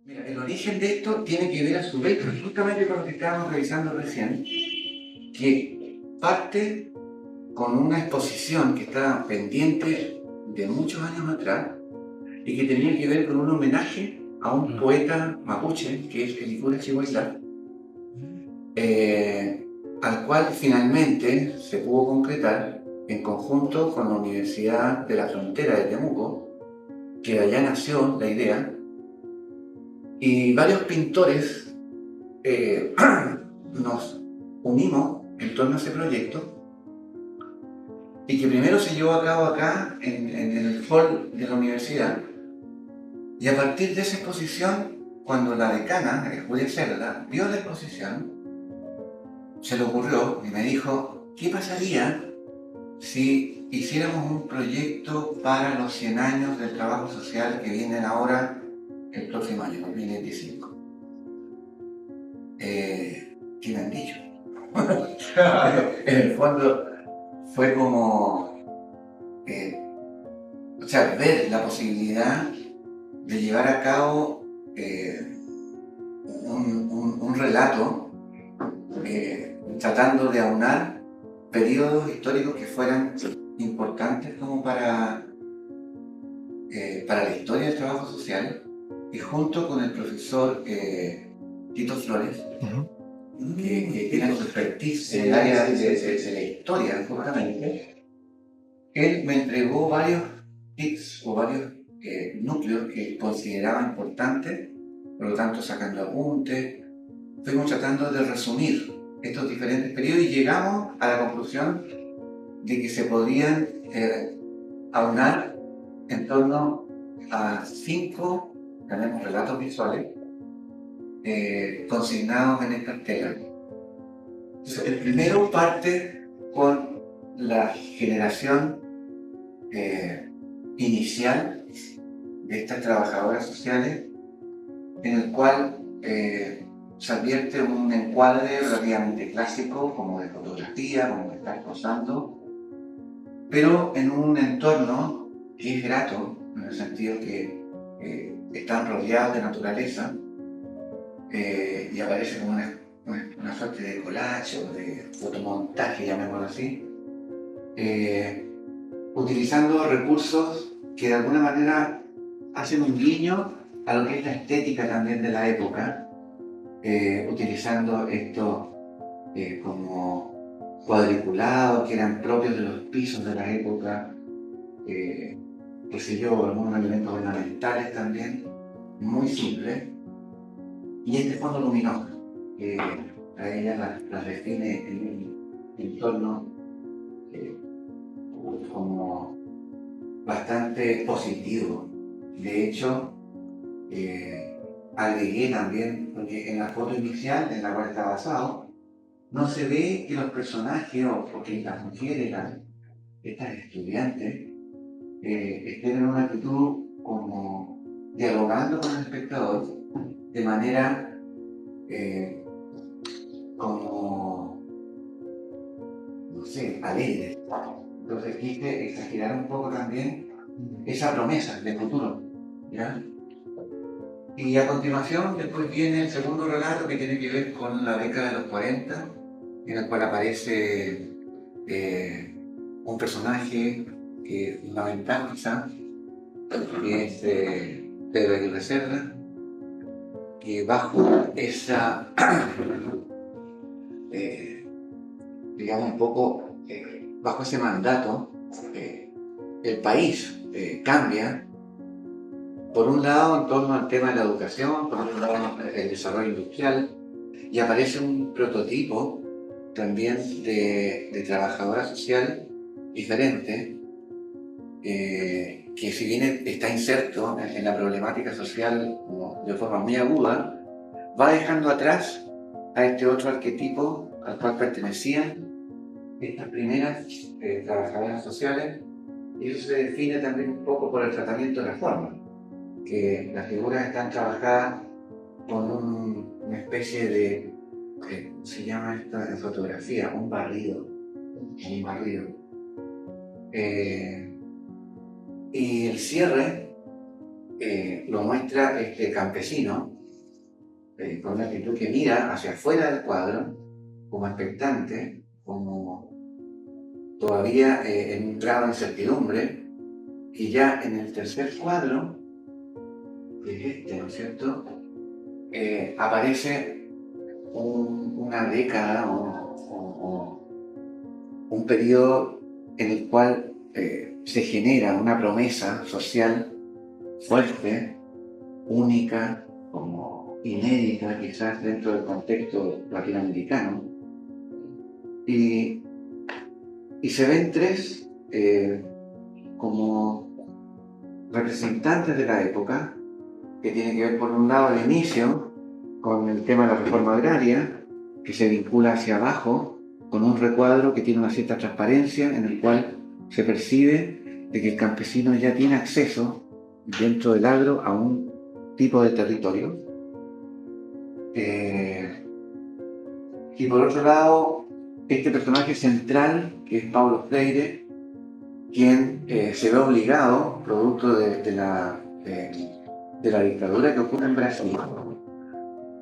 Mira, el origen de esto tiene que ver a su vez justamente con lo que estábamos revisando recién, que parte con una exposición que está pendiente de muchos años atrás y que tenía que ver con un homenaje a un poeta mapuche, que es el Licura Chihuahua, al cual finalmente se pudo concretar en conjunto con la Universidad de la Frontera de Temuco, que de allá nació la idea, y varios pintores nos unimos en torno a ese proyecto y que primero se llevó a cabo acá en el hall de la universidad, y a partir de esa exposición, cuando la decana, Julia Cerda, vio la exposición, se le ocurrió y me dijo: ¿qué pasaría si hiciéramos un proyecto para los 100 años del trabajo social que vienen ahora el próximo año, 2025? ¿Qué me han dicho? En el fondo fue como ver la posibilidad de llevar a cabo un relato tratando de aunar periodos históricos que fueran importantes como para la historia del trabajo social, y junto con el profesor Tito Flores, que tiene su expertise en el área de la historia, justamente, él me entregó varios tips o varios núcleos que consideraba importantes, por lo tanto sacando apuntes, fuimos tratando de resumir estos diferentes periodos y llegamos a la conclusión de que se podían aunar en torno a 5, tenemos relatos visuales, consignados en esta tela. Entonces, el primero parte con la generación inicial de estas trabajadoras sociales, en el cual se advierte un encuadre relativamente clásico, como de fotografía, como de estar posando, pero en un entorno que es grato, en el sentido que están rodeados de naturaleza, y aparece como una suerte de collage o de fotomontaje, llamémoslo así, utilizando recursos que de alguna manera hacen un guiño a lo que es la estética también de la época, utilizando estos como cuadriculados que eran propios de los pisos de la época, qué sé yo, algunos elementos ornamentales también, muy simples, y este fondo luminoso, que a ella las define en un entorno como bastante positivo. De hecho, agregué también, porque en la foto inicial en la cual está basado, no se ve que los personajes o que las mujeres, estas estudiantes, estén en una actitud como dialogando con el espectador de manera como, no sé, alegre. Entonces quise exagerar un poco también esa promesa de futuro, ¿ya? Y a continuación, después viene el segundo relato, que tiene que ver con la década de los 40, en el cual aparece un personaje fundamental quizá, que es Pedro Aguirre Cerda, que bajo esa, digamos un poco, bajo ese mandato, el país cambia, por un lado en torno al tema de la educación, por otro lado el desarrollo industrial, y aparece un prototipo también de trabajadora social diferente, que si bien está inserto en la problemática social de forma muy aguda, va dejando atrás a este otro arquetipo al cual pertenecían estas primeras trabajadoras sociales, y eso se define también un poco por el tratamiento de la forma, que las figuras están trabajadas con una especie de, se llama esto en fotografía, un barrido. Y el cierre lo muestra este campesino, con una actitud que mira hacia afuera del cuadro, como expectante, como todavía en un grado de incertidumbre, y ya en el tercer cuadro, que es este, ¿no es cierto?, aparece una década o un periodo en el cual se genera una promesa social fuerte, única, como inédita quizás dentro del contexto latinoamericano, y se ven tres como representantes de la época, que tiene que ver por un lado el inicio con el tema de la reforma agraria, que se vincula hacia abajo con un recuadro que tiene una cierta transparencia en el cual se percibe de que el campesino ya tiene acceso dentro del agro a un tipo de territorio. Y por otro lado, este personaje central, que es Paulo Freire, quien se ve obligado, producto de la dictadura que ocurre en Brasil,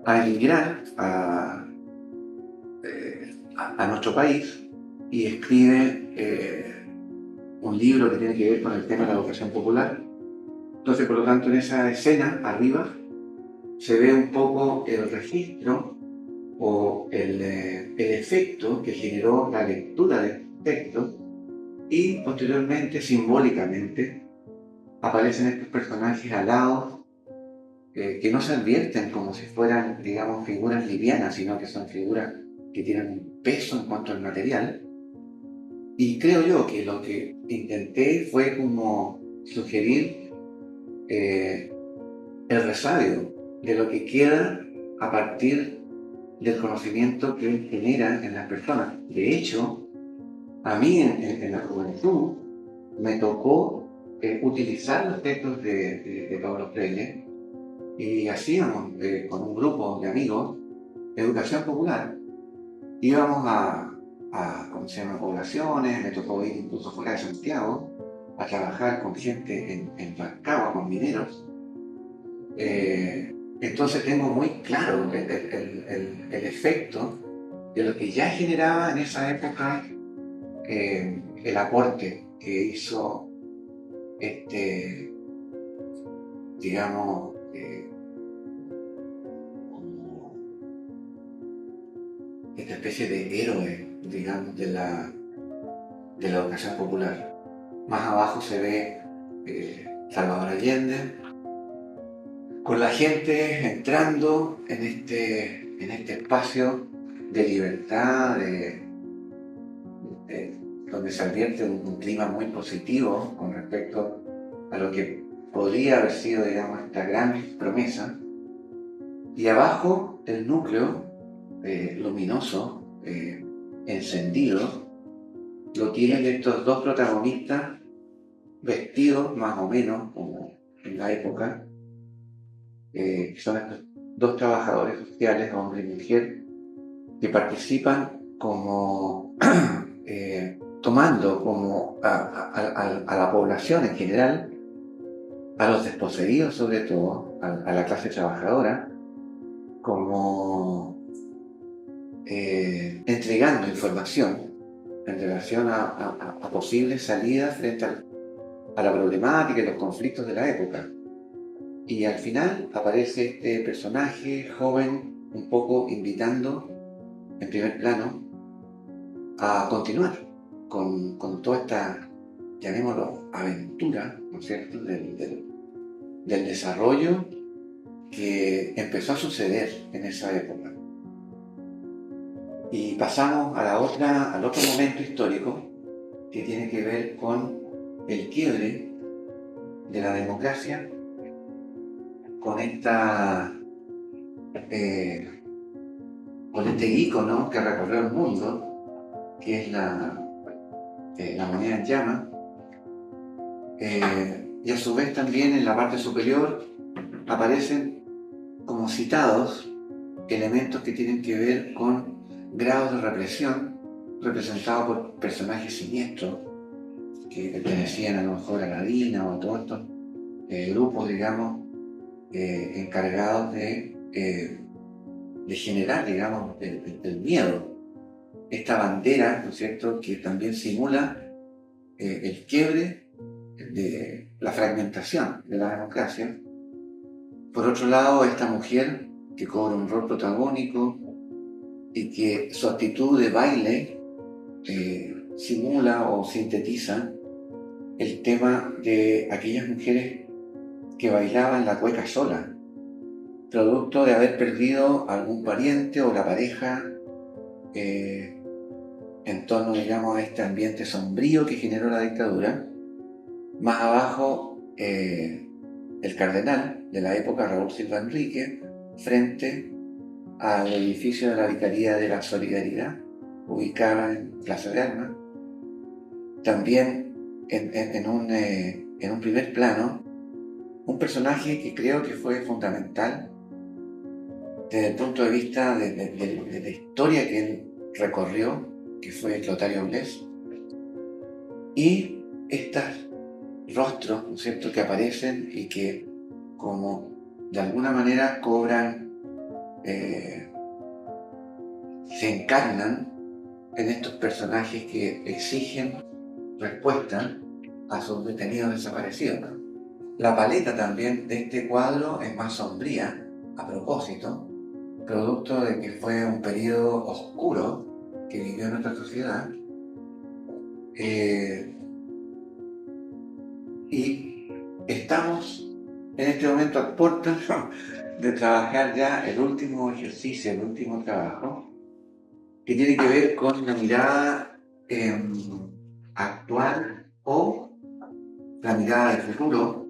a emigrar a nuestro país, y escribe un libro que tiene que ver con el tema de la educación popular. Entonces, por lo tanto, en esa escena, arriba, se ve un poco el registro o el efecto que generó la lectura del texto, y posteriormente, simbólicamente, aparecen estos personajes alados que no se advierten como si fueran, digamos, figuras livianas, sino que son figuras que tienen un peso en cuanto al material. Y creo yo que lo que intenté fue como sugerir el resabio de lo que queda a partir del conocimiento que genera en las personas. De hecho, a mí en la juventud me tocó utilizar los textos de Paulo Freire, y hacíamos con un grupo de amigos educación popular. Íbamos a ¿cómo se llama?, poblaciones, me tocó ir incluso fuera de Santiago a trabajar con gente en Rancagua, con mineros. Entonces tengo muy claro el efecto de lo que ya generaba en esa época el aporte que hizo digamos, como esta especie de héroe, digamos, de la educación popular. Más abajo se ve Salvador Allende, con la gente entrando en este espacio de libertad, donde se advierte un clima muy positivo con respecto a lo que podría haber sido, digamos, esta gran promesa. Y abajo el núcleo luminoso, encendido, lo tienen estos dos protagonistas vestidos más o menos como en la época, que son estos dos trabajadores sociales, hombre y mujer, que participan como tomando como a la población en general, a los desposeídos sobre todo, a la clase trabajadora, como entregando información en relación a posibles salidas frente a la problemática y los conflictos de la época. Y al final aparece este personaje joven, un poco invitando en primer plano a continuar con toda esta, llamémoslo, aventura, ¿no es cierto?, del desarrollo que empezó a suceder en esa época. Y pasamos al otro momento histórico, que tiene que ver con el quiebre de la democracia, con este ícono que recorrió el mundo, que es la moneda en llama, y a su vez también en la parte superior aparecen como citados elementos que tienen que ver con grados de represión representados por personajes siniestros que pertenecían a lo mejor a la DINA o a todos estos grupos, digamos, encargados de de generar, digamos, el miedo. Esta bandera, ¿no es cierto?, que también simula el quiebre de la fragmentación de la democracia. Por otro lado, esta mujer que cobra un rol protagónico y que su actitud de baile simula o sintetiza el tema de aquellas mujeres que bailaban la cueca sola, producto de haber perdido algún pariente o la pareja en torno, digamos, a este ambiente sombrío que generó la dictadura. Más abajo, el cardenal de la época, Raúl Silva Enrique, frente al edificio de la Vicaría de la Solidaridad, ubicada en Plaza de Armas. También en un primer plano, un personaje que creo que fue fundamental desde el punto de vista de la historia que él recorrió, que fue Clotario Blest, y estos rostros, ¿no es cierto?, que aparecen y que como de alguna manera cobran, se encarnan en estos personajes que exigen respuesta a sus detenidos desaparecidos. La paleta también de este cuadro es más sombría, a propósito, producto de que fue un periodo oscuro que vivió nuestra sociedad. Y estamos en este momento a puertas de trabajar ya el último ejercicio, el último trabajo, que tiene que ver con la mirada actual o la mirada del futuro,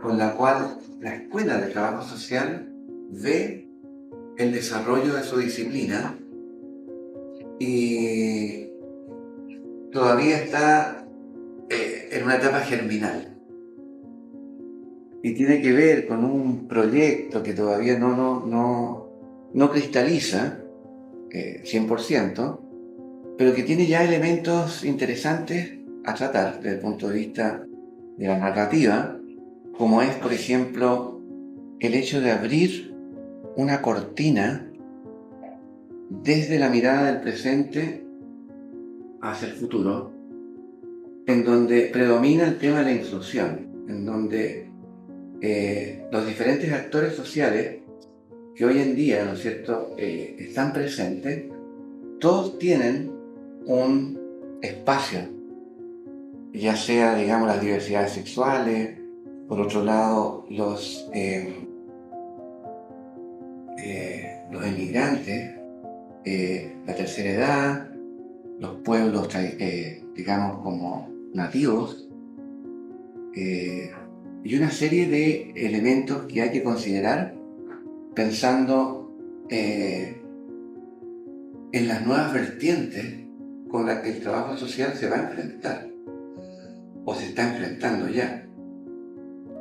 con la cual la Escuela de Trabajo Social ve el desarrollo de su disciplina y todavía está en una etapa germinal. Y tiene que ver con un proyecto que todavía no cristaliza 100%, pero que tiene ya elementos interesantes a tratar desde el punto de vista de la narrativa, como es, por ejemplo, el hecho de abrir una cortina desde la mirada del presente hacia el futuro, en donde predomina el tema de la inclusión, en donde los diferentes actores sociales que hoy en día, ¿no es cierto?, están presentes, todos tienen un espacio, ya sea, digamos, las diversidades sexuales, por otro lado, los emigrantes, la tercera edad, los pueblos, digamos, como nativos, y una serie de elementos que hay que considerar pensando en las nuevas vertientes con las que el trabajo social se va a enfrentar o se está enfrentando ya.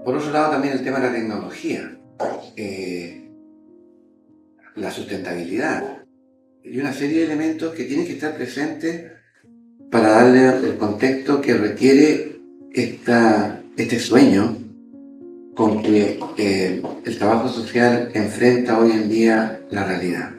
Por otro lado, también el tema de la tecnología, la sustentabilidad y una serie de elementos que tienen que estar presentes para darle el contexto que requiere este sueño con que el trabajo social enfrenta hoy en día la realidad.